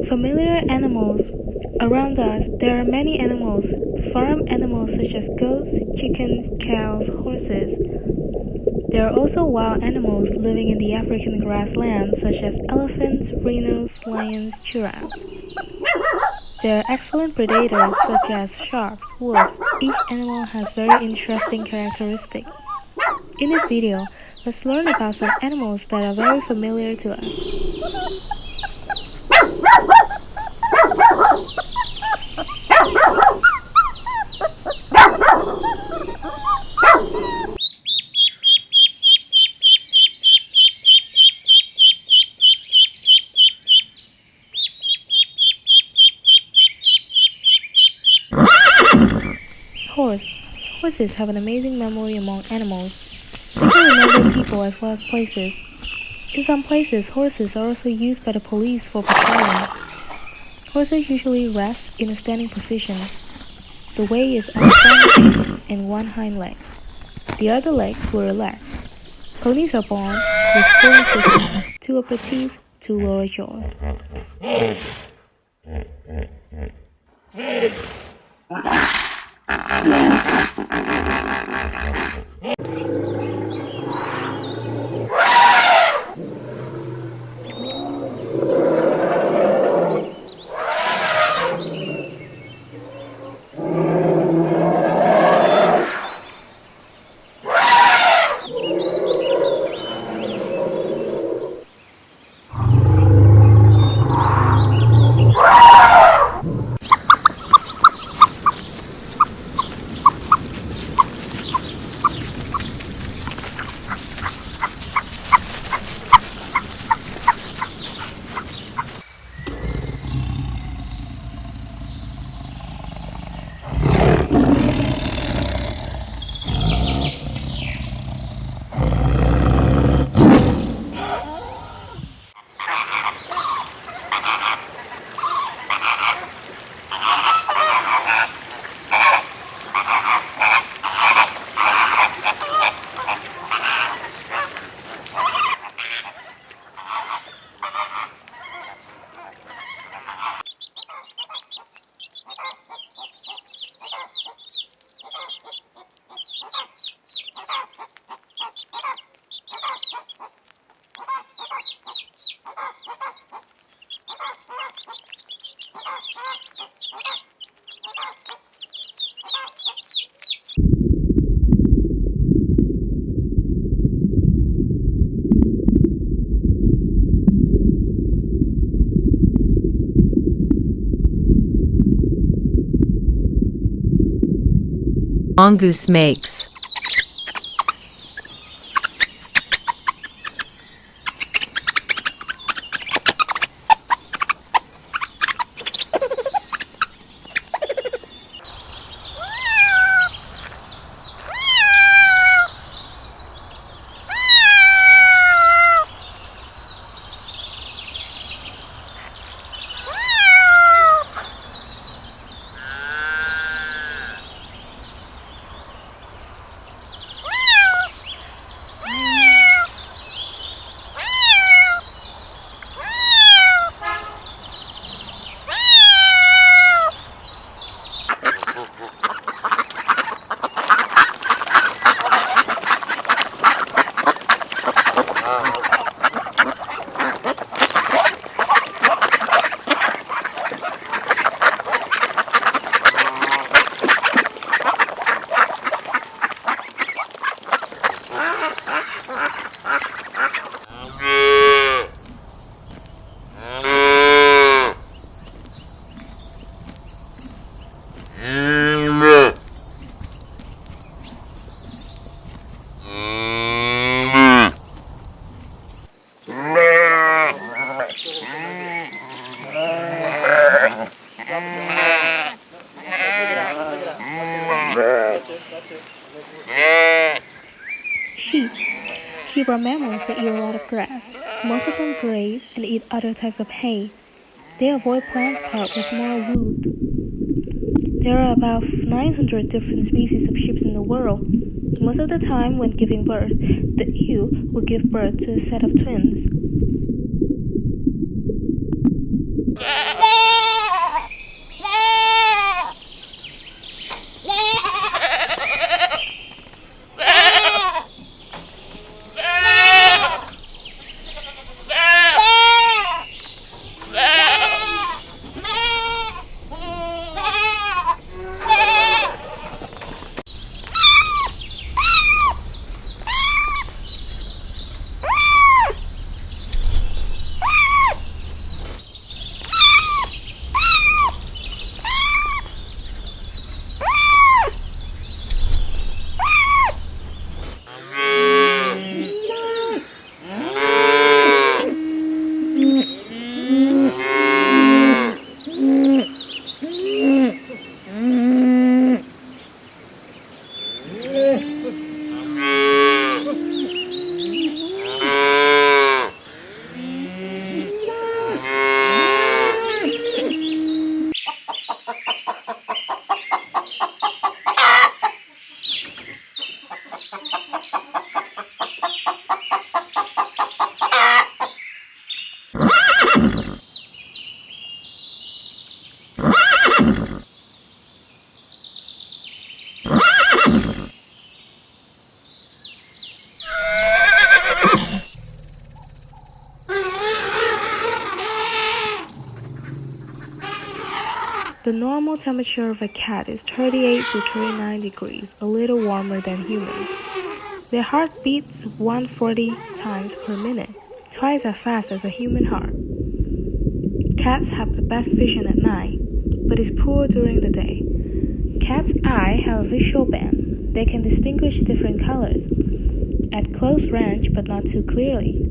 Familiar animals. Around us, there are many animals. Farm animals such as goats, chickens, cows, horses. There are also wild animals living in the African grasslands such as elephants, rhinos, lions, giraffes. There are excellent predators such as sharks, wolves. Each animal has very interesting characteristics. In this video, let's learn about some animals that are very familiar to us. Horses have an amazing memory among animals. They can remember people as well as places. In some places, horses are also used by the police for patrolling. Horses usually rest in a standing position. The way is on front and one hind leg. The other legs will relax. Ponies are born with 4 incisors, 2 upper teeth, 2 lower jaws. Mongoose makes. Sheep. Sheep are mammals that eat a lot of grass. Most of them graze and eat other types of hay. They avoid plants covered with more wood. There are about 900 different species of sheep in the world. Most of the time when giving birth, the ewe will give birth to a set of twins. The normal temperature of a cat is 38 to 39 degrees, a little warmer than humans. Their heart beats 140 times per minute, twice as fast as a human heart. Cats have the best vision at night, but is poor during the day. Cats' eyes have a visual band. They can distinguish different colors at close range but not too clearly.